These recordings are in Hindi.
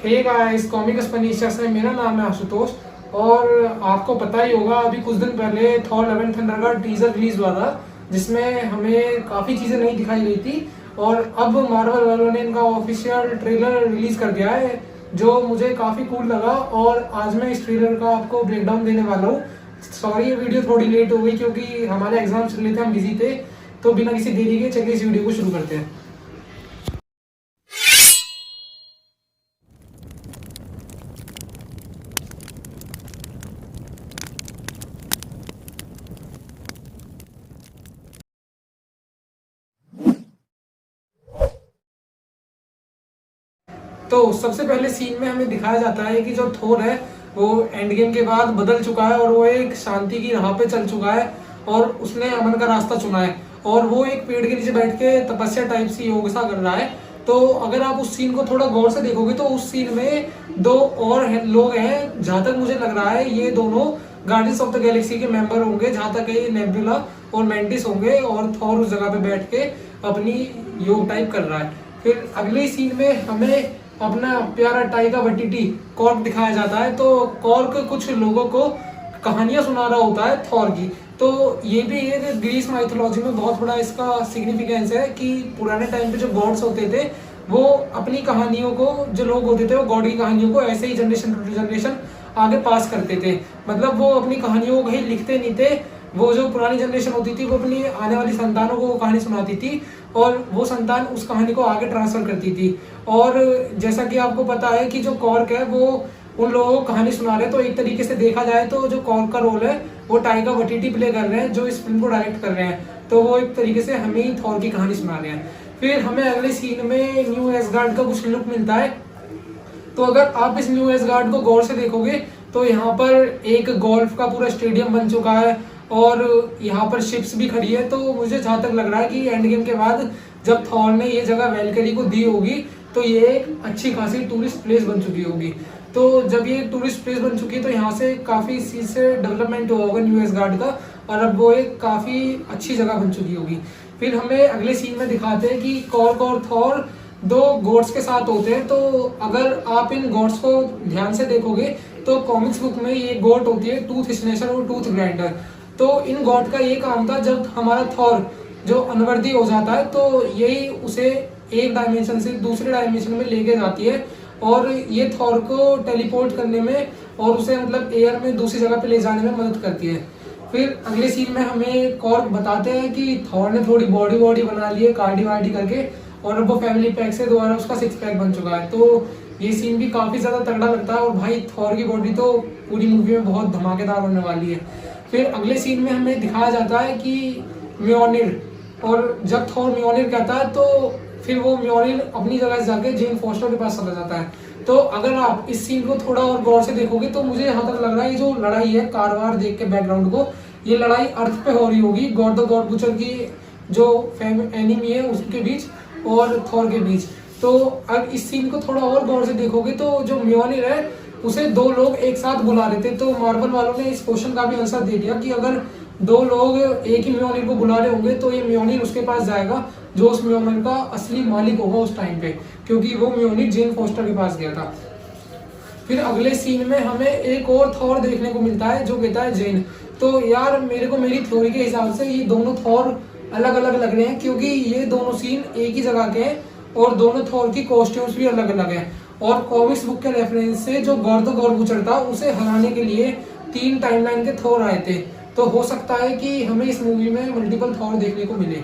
हे गाइस, कॉमिक्स फर्नीचर से मेरा नाम है आशुतोष। और आपको पता ही होगा, अभी कुछ दिन पहले थॉर लव एंड थंडर का टीजर रिलीज हुआ था, जिसमें हमें काफ़ी चीज़ें नई दिखाई गई थी। और अब मार्वल वालों ने इनका ऑफिशियल ट्रेलर रिलीज कर दिया है, जो मुझे काफ़ी कूल लगा। और आज मैं इस ट्रेलर का आपको ब्रेकडाउन देने वाला हूँ। सॉरी, ये वीडियो थोड़ी लेट हो गई क्योंकि हमारे एग्जाम चल रहे थे, हम बिजी थे। तो बिना किसी देरी के चलिए इस वीडियो को शुरू करते हैं। तो सबसे पहले सीन में हमें दिखाया जाता है कि जो थोर है वो एंड गेम के बाद बदल चुका है और वो एक शांति की राह पे चल चुका है और उसने अमन का रास्ता चुना है। और वो एक पेड़ के नीचे बैठ के तपस्या टाइप सी योग सा कर रहा है। तो अगर आप उस सीन को थोड़ा गौर से देखोगे तो उस सीन में दो और लोग हैं। जहां तक मुझे लग रहा है ये दोनों गार्डियंस ऑफ द गैलेक्सी के मेंबर होंगे, जहां तक ये नेबुला और मेंटिस होंगे। और थॉर उस जगह पे बैठ के अपनी योग टाइप कर रहा है। फिर अगले सीन में हमें अपना प्यारा टाइगा वटीटी कॉर्क दिखाया जाता है। तो कॉर्क कुछ लोगों को कहानियां सुना रहा होता है थॉर की। तो ये भी एक ग्रीस माइथोलॉजी में बहुत बड़ा इसका सिग्निफिकेंस है कि पुराने टाइम पे जो गॉड्स होते थे वो अपनी कहानियों को, जो लोग होते थे वो गॉड की कहानियों को ऐसे ही जनरेशन टू जनरेशन आगे पास करते थे। मतलब वो अपनी कहानियों को कहीं लिखते नहीं थे। वो जो पुरानी जनरेशन होती थी वो अपनी आने वाली संतानों को वो कहानी सुनाती थी और वो संतान उस कहानी को आगे ट्रांसफर करती थी। और जैसा कि आपको पता है कि जो कॉर्क है वो उन लोगों को कहानी सुना रहे हैं। तो एक तरीके से देखा जाए तो जो कॉर्क का रोल है वो टाइगा वटीटी प्ले कर रहे हैं, जो इस फिल्म को डायरेक्ट कर रहे हैं। तो वो एक तरीके से हमें ही थॉर की कहानी सुना रहे हैं। फिर हमें अगले सीन में न्यू एसगार्ड का कुछ लुक मिलता है। तो अगर आप इस न्यू एसगार्ड को गौर से देखोगे तो यहाँ पर एक गोल्फ का पूरा स्टेडियम बन चुका है और यहाँ पर शिप्स भी खड़ी है। तो मुझे जहां तक लग रहा है कि एंड गेम के बाद जब थॉर ने ये जगह वैलकरी को दी होगी तो ये एक अच्छी खासी टूरिस्ट प्लेस बन चुकी होगी। तो जब ये टूरिस्ट प्लेस बन चुकी है तो यहाँ से काफी चीज से डेवलपमेंट हुआ होगा न्यू एसगार्ड का, और अब वो एक काफी अच्छी जगह बन चुकी होगी। फिर हमें अगले सीन में दिखाते हैं कि कॉर्क और थॉर दो गॉड्स के साथ होते हैं। तो अगर आप इन गॉड्स को ध्यान से देखोगे तो कॉमिक्स बुक में ये गॉड होती है टूथ स्नेचर और टूथ ग्राइंडर। तो इन गॉड का ये काम था, जब हमारा थॉर जो अनवर्दी हो जाता है तो यही उसे एक डायमेंशन से दूसरे डायमेंशन में लेके जाती है और ये थॉर को टेलीपोर्ट करने में और उसे मतलब एयर में दूसरी जगह पे ले जाने में मदद करती है। फिर अगले सीन में हमें कॉर्क बताते हैं कि थॉर ने थोड़ी बॉडी बना ली है कार्डी वार्डी करके, और अब वो फैमिली पैक से दोबारा उसका 6 पैक बन चुका है। तो ये सीन भी काफी ज्यादा तगड़ा लगता है और भाई थॉर की बॉडी तो पूरी मूवी में बहुत धमाकेदार होने वाली है। फिर अगले सीन में हमें दिखाया जाता है कि म्योनिर, और जब थॉर म्योनिर कहता है तो फिर वो म्योनिर अपनी जगह से जाके जेन फोस्टर के पास चला जाता है। तो अगर आप इस सीन को थोड़ा और गौर से देखोगे तो मुझे यहाँ तक लग रहा है ये जो लड़ाई है, कारवार देख के बैकग्राउंड को, ये लड़ाई अर्थ पे हो रही होगी गॉड द गॉड बुचर की जो एनिमी है उसके बीच और थॉर के बीच। तो अब इस सीन को थोड़ा और गौर से देखोगे तो जो म्योनिर है उसे दो लोग एक साथ बुला रहे थे। तो मार्वल वालों ने इस क्वेश्चन का भी आंसर दे दिया कि अगर दो लोग एक ही म्योनिर को बुला रहे होंगे तो ये म्योनिर उसके पास जाएगा जो उस म्योनिर का असली मालिक होगा उस टाइम पे, क्योंकि वो म्योनिर जेन फोस्टर के पास गया था। फिर अगले सीन में हमें एक और थॉर देखने को मिलता है जो कहता है जेन। तो यार मेरे को मेरी थ्योरी के हिसाब से ये दोनों थॉर अलग अलग लग रहे हैं, क्योंकि ये दोनों सीन एक ही जगह के हैं और दोनों थॉर की कॉस्ट्यूम्स भी अलग अलग हैं। और कॉमिक्स बुक के रेफरेंस से जो गॉड द गॉड बुचर था उसे हराने के लिए 3 टाइमलाइन के थॉर आए थे। तो हो सकता है कि हमें इस मूवी में मल्टीपल थॉर देखने को मिले।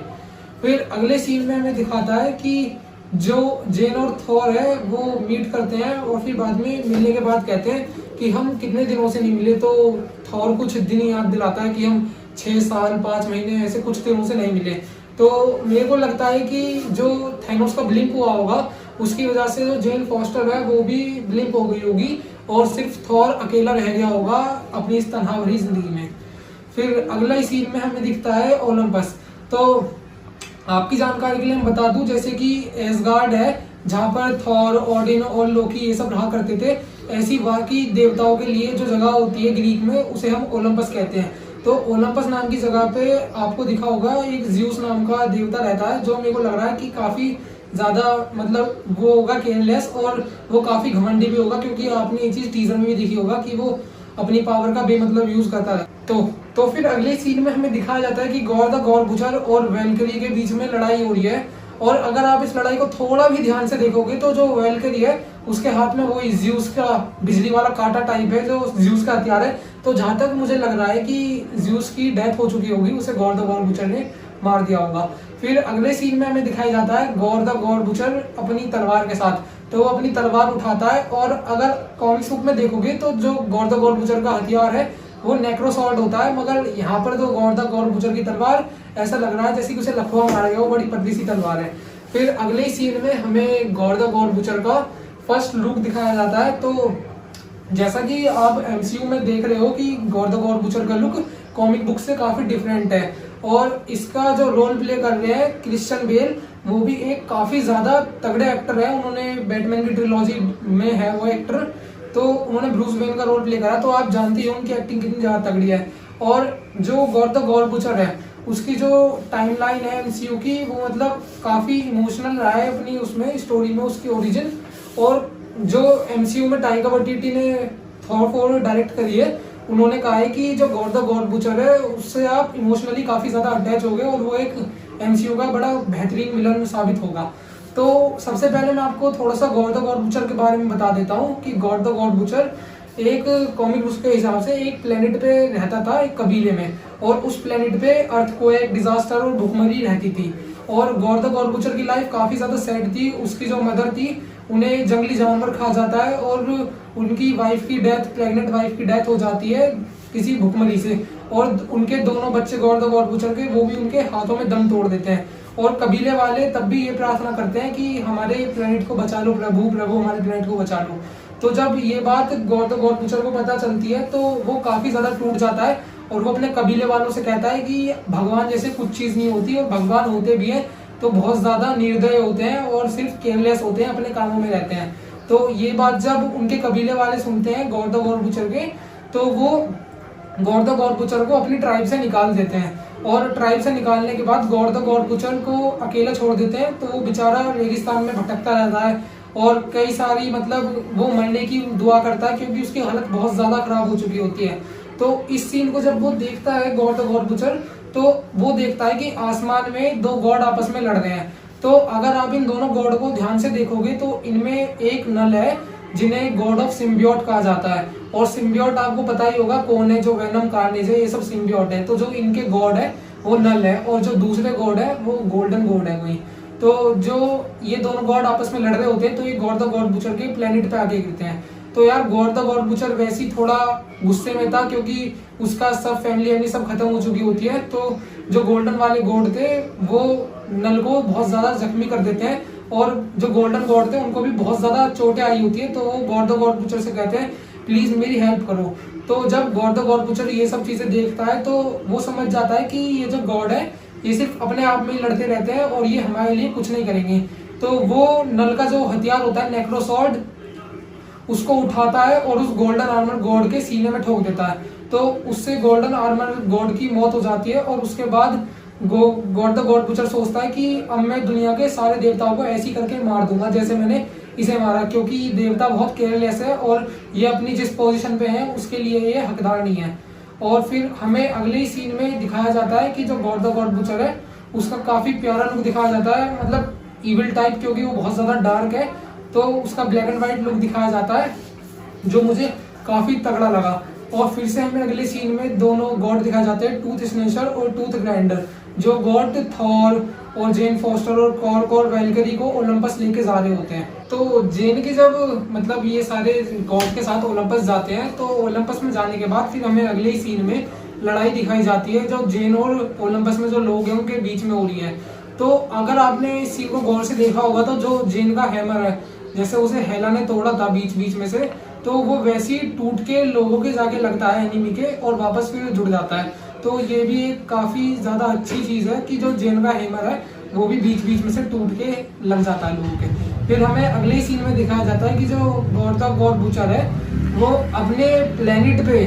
फिर अगले सीन में हमें दिखाता है कि जो जेन और थॉर है वो मीट करते हैं और फिर बाद में मिलने के बाद कहते हैं कि हम कितने दिनों से नहीं मिले। तो थॉर कुछ दिन याद दिलाता है कि हम 6 साल 5 महीने ऐसे कुछ दिनों से नहीं मिले। तो मेरे को लगता है कि जो थैनोस का ब्लिंक हुआ होगा उसकी वजह से जो जेन फोस्टर है वो भी ब्लिंक हो गई होगी और सिर्फ थॉर अकेला रह गया होगा अपनी इस तन्हा भरी जिंदगी में। फिर अगला ही सीन में हमें दिखता है ओलंपस। तो आपकी जानकारी के लिए मैं बता दूं, जैसे कि एसगार्ड है जहाँ पर थॉर, ओडिन और लोकी ये सब रहा करते थे, ऐसी वहाँ की देवताओं के लिए जो जगह होती है ग्रीक में उसे हम ओलंपस कहते हैं। तो ओलंपस नाम की जगह पे आपको दिखा होगा एक ज्यूस नाम का देवता रहता है, जो मेरे को लग रहा है कि काफी ज्यादा मतलब वो होगा केयरलेस, और वो काफी घमंडी भी होगा, क्योंकि आपने ये चीज टीजर में भी देखी होगा कि वो अपनी पावर का बेमतलब यूज करता है। तो फिर अगले सीन में हमें दिखाया जाता है कि गॉर द गॉर बुचर और वैल्करी के बीच में लड़ाई हो रही है। और अगर आप इस लड़ाई को थोड़ा भी ध्यान से देखोगे तो जो वैल्करी है उसके हाथ में वो ज्यूस का बिजली वाला कांटा टाइप है, जो ज्यूस का हथियार है। तो जहां तक मुझे लग रहा है कि ज्यूस की डेथ हो चुकी होगी, उसे गॉर द गॉर बुचर ने मार दिया होगा। फिर अगले सीन में हमें दिखाया जाता है गॉर द गॉर बुचर अपनी तलवार के साथ। तो वो अपनी तलवार उठाता है, और अगर कॉमिक्स बुक में देखोगे तो जो गॉर द गॉर बुचर का हथियार है वो नेक्रोसॉर्ड होता है, मगर यहाँ पर तो गॉर द गॉर बुचर की तलवार ऐसा लग रहा है जैसे कि उसे लखवा मारा गया, वो बड़ी पतली सी तलवार है। फिर अगले सीन में हमें गॉर द गॉर बुचर का फर्स्ट लुक दिखाया जाता है। तो जैसा कि आप एमसीयू में देख रहे हो कि गॉर द गॉर बुचर का लुक कॉमिक बुक से काफी डिफरेंट है, और इसका जो रोल प्ले कर रहे हैं क्रिश्चियन बेल, वो भी एक काफी ज्यादा तगड़े एक्टर है। उन्होंने बैटमैन की ट्रिलॉजी में है वो एक्टर, तो उन्होंने ब्रूस वेन का रोल प्ले करा, तो आप जानती हो उनकी एक्टिंग कितनी ज्यादा तगड़ी है। और जो गॉर द गॉर बुचर है उसकी जो टाइमलाइन है एमसीयू की, वो मतलब काफी इमोशनल रहा है अपनी उसमें स्टोरी में, उसकी ओरिजिन। और जो एमसीयू में टाइका वाइटिटी ने थॉर 4 डायरेक्ट करी है, उन्होंने कहा है कि जो गॉर द गॉर बुचर है उससे आप इमोशनली काफी ज्यादा अटैच हो गए, और वो एक एमसीयू का बड़ा बेहतरीन विलन साबित होगा। तो सबसे पहले मैं आपको थोड़ा सा गॉर द गॉर बुचर के बारे में बता देता हूँ कि गॉर द गॉर बुचर एक कॉमिक बुक के हिसाब से एक प्लेनेट पे रहता था, एक कबीले में, और उस प्लेनेट पे अर्थक्वेक, डिजास्टर और भुखमरी रहती थी। और गॉर द गॉर बुचर की लाइफ काफी ज्यादा सैड थी। उसकी जो मदर थी उन्हें जंगली जानवर खा जाता है, और उनकी वाइफ की डेथ, प्रेग्नेंट वाइफ की डेथ हो जाती है किसी भुखमरी से, और उनके दोनों बच्चे गॉर द गॉर बुचर के, वो भी उनके हाथों में दम तोड़ देते हैं। और कबीले वाले तब भी ये प्रार्थना करते हैं कि हमारे प्लेनेट को बचा लो प्रभु, प्रभु हमारे प्लेनेट को बचा लो। तो जब ये बात गॉर द गॉर बुचर को पता चलती है तो वो काफी ज्यादा टूट जाता है, और वो अपने कबीले वालों से कहता है कि भगवान जैसे कुछ चीज नहीं होती, और भगवान होते भी हैं तो बहुत ज्यादा निर्दय होते हैं और सिर्फ केयरलेस होते हैं, अपने कामों में रहते हैं। तो ये बात जब उनके कबीले वाले सुनते हैं गॉर द गॉर बुचर के, तो वो गॉर द गॉर बुचर को अपनी ट्राइब से निकाल देते हैं। और ट्राइब से निकालने के बाद गॉर द गॉर बुचर को अकेला छोड़ देते हैं, तो वो बेचारा रेगिस्तान में भटकता रहता है, और कई सारी मतलब वो मरने की दुआ करता है, क्योंकि उसकी हालत बहुत ज्यादा खराब हो चुकी होती है। तो इस सीन को जब वो देखता है गॉर द गॉर बुचर, तो वो देखता है कि आसमान में दो गॉड आपस में लड़ रहे हैं। तो अगर आप इन दोनों गॉड को ध्यान से देखोगे तो इनमें एक नल है जिन्हें गॉड ऑफ सिम्बियोट कहा जाता है, और सिम्बियोट आपको पता ही होगा कौन है, जो वेनम, कार्नेज है, ये सब सिम्बियोट है। तो जो इनके गॉड है वो नल है, और जो दूसरे गॉड है वो गोल्डन गॉड है वही। तो जो ये दोनों गॉड आपस में लड़ रहे होते हैं, तो ये गॉर द गॉर बुचर के प्लेनेट पे आके गिरते हैं। तो यार गॉर द गॉर बुचर वैसे ही थोड़ा गुस्से में था, क्योंकि उसका सब फैमिली सब खत्म हो चुकी होती है। तो जो गोल्डन वाले गॉड थे वो नल को बहुत ज्यादा जख्मी कर देते हैं, और जो गोल्डन गॉड थे उनको भी बहुत ज्यादा चोटें आई होती है। तो वो गॉर द गॉर बुचर से कहते हैं प्लीज मेरी हेल्प करो। तो जब गॉर द गॉर बुचर ये सब चीजें देखता है तो वो समझ जाता है कि ये जो गॉड है ये सिर्फ अपने आप में ही लड़ते रहते हैं, और ये हमारे लिए कुछ नहीं करेंगे। तो वो नल का जो हथियार होता है नेक्रोसॉर्ड, उसको उठाता है और उस गोल्डन आर्मर गॉड के सीने में ठोक देता है। तो उससे गोल्डन आर्मर गॉड की मौत हो जाती है, और उसके बाद गॉर द गॉड बुचर सोचता है कि अब मैं दुनिया के सारे देवताओं को ऐसी करके मार दूंगा जैसे मैंने इसे मारा, क्योंकि देवता बहुत केयरलेस है और ये अपनी जिस पोजीशन पे है उसके लिए ये हकदार नहीं है। और फिर हमें अगले ही सीन में दिखाया जाता है कि जो गॉर द गॉड बुचर है उसका काफी प्यारा लुक दिखाया जाता है, मतलब इविल टाइप, क्योंकि वो बहुत ज्यादा डार्क है। तो उसका ब्लैक एंड व्हाइट लुक दिखाया जाता है जो मुझे काफी तगड़ा लगा। और फिर से हमें अगले सीन में दोनों गॉड दिखाए जाते हैं, टूथ स्नेचर और टूथ ग्राइंडर, जो गॉड थॉर और जेन फॉस्टर और कॉर्क और वैल्करी को ओलंपस लेके जा रहे होते हैं। तो जेन के जब मतलब ये सारे गॉड के साथ ओलंपस जाते हैं, तो ओलंपस में जाने के बाद फिर हमें अगले ही सीन में लड़ाई दिखाई जाती है जो जेन और ओलंपस में जो लोग हैं उनके बीच में हो रही है। तो अगर आपने इस सीन को गौर से देखा होगा तो जो जेन का हैमर है, जैसे उसे हेला ने तोड़ा था बीच बीच में से, तो वो वैसे ही टूट के लोगों के जाके लगता है एनिमी के, और वापस फिर जुड़ जाता है। तो ये भी एक काफी ज्यादा अच्छी चीज है कि जो जेन का हैमर है वो भी बीच बीच में से टूट के लग जाता है लोगों के। फिर हमें अगले सीन में दिखाया जाता है कि जो गॉर बुचर है वो अपने प्लेनेट पे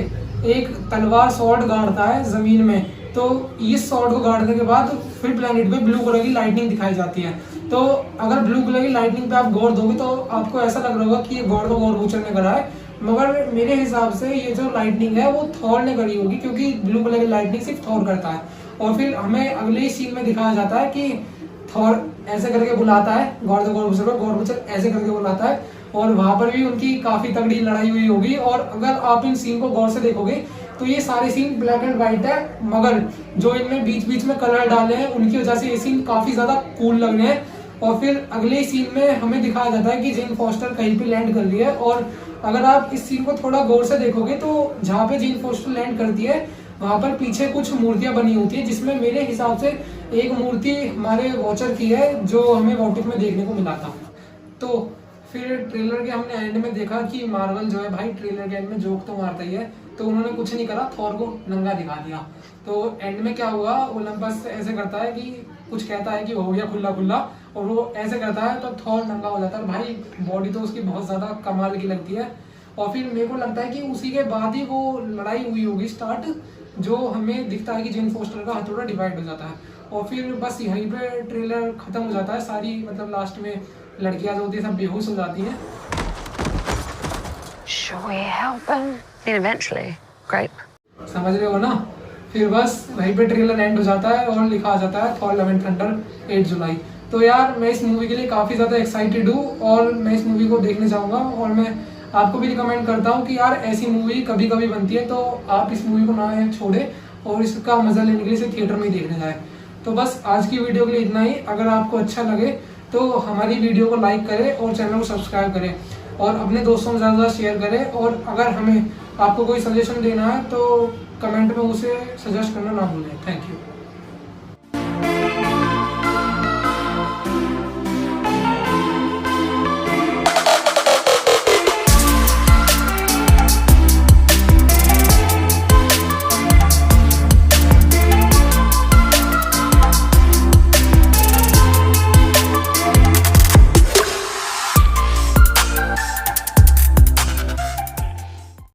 एक तलवार सॉर्ड गाड़ता है जमीन में। तो इस सॉर्ड को गाड़ने के बाद फिर प्लेनेट पे ब्लू कलर की लाइटनिंग दिखाई जाती है। तो अगर ब्लू कलर की लाइटनिंग पे आप गौर दोगे तो आपको ऐसा लग रहा होगा कि ये गॉड ऑफ वॉर वूचर ने करा है, मगर मेरे हिसाब से ये जो लाइटनिंग है वो थॉर ने करी होगी, क्योंकि ब्लू कलर की लाइटनिंग सिर्फ थॉर करता है। और फिर हमें अगले ही सीन में दिखाया जाता है कि थॉर ऐसे करके बुलाता है गॉड ऑफ वॉर वूचर को, गॉड वूचर ऐसे करके बुलाता है, और वहां पर भी उनकी काफी तगड़ी लड़ाई हुई होगी। और अगर आप इन सीन को गौर से देखोगे तो ये सारे सीन ब्लैक एंड व्हाइट है, मगर जो इनमें बीच बीच में कलर डाले हैं उनकी वजह से ये सीन काफी ज्यादा कूल लग रहे हैं। और फिर अगले सीन में हमें दिखाया जाता है कि जेन फॉस्टर कहीं पे लैंड कर रही है, और अगर आप इस सीन को थोड़ा गौर से देखोगे तो जहाँ पे जेन फॉस्टर लैंड करती है वहां पर पीछे कुछ मूर्तियां बनी होती है, जिसमें मेरे हिसाब से एक मूर्ति हमारे वॉचर की है जो हमें वॉट इफ में देखने को मिला था। तो फिर ट्रेलर के हमने एंड में देखा कि मार्वल जो है भाई ट्रेलर के एंड में जोक तो मारता ही है, तो उन्होंने कुछ नहीं करा, थॉर को नंगा दिखा दिया। तो एंड में क्या हुआ, ओलंपस ऐसे करता है कि कुछ कहता है कि हो गया खुला खुला, और वो ऐसे करता है तो थॉर नंगा हो जाता है। भाई बॉडी तो उसकी बहुत ज्यादा कमाल की लगती है। और फिर मेरे को लगता है कि उसी के बाद ही वो लड़ाई हुई होगी स्टार्ट, जो हमें दिखता है कि जेन फोस्टर का हथौड़ा डिवाइड हो जाता है, और फिर बस यहीं पे ट्रेलर खत्म हो जाता है। सारी मतलब लास्ट में लड़कियां जो होती है सब बेहोश हो जाती हैं। समझ रहे हो ना? फिर बस वहीं पे ट्रेलर एंड हो जाता है और लिखा आ जाता है थॉर लव एंड थंडर 8 जुलाई। तो यार मैं इस मूवी के लिए काफ़ी ज़्यादा एक्साइटेड हूँ और मैं इस मूवी को देखने जाऊँगा, और मैं आपको भी रिकमेंड करता हूँ कि यार ऐसी मूवी कभी कभी बनती है तो आप इस मूवी को ना छोड़े और इसका मज़ा लेने के लिए सिर्फ थिएटर में ही देखने जाए। तो बस आज की वीडियो के लिए इतना ही। अगर आपको अच्छा लगे तो हमारी वीडियो को लाइक करें और चैनल को सब्सक्राइब करें और अपने दोस्तों के साथ ज़्यादा शेयर करें। और अगर हमें आपको कोई सजेशन देना है तो कमेंट में उसे सजेस्ट करना ना भूलें। Thank you.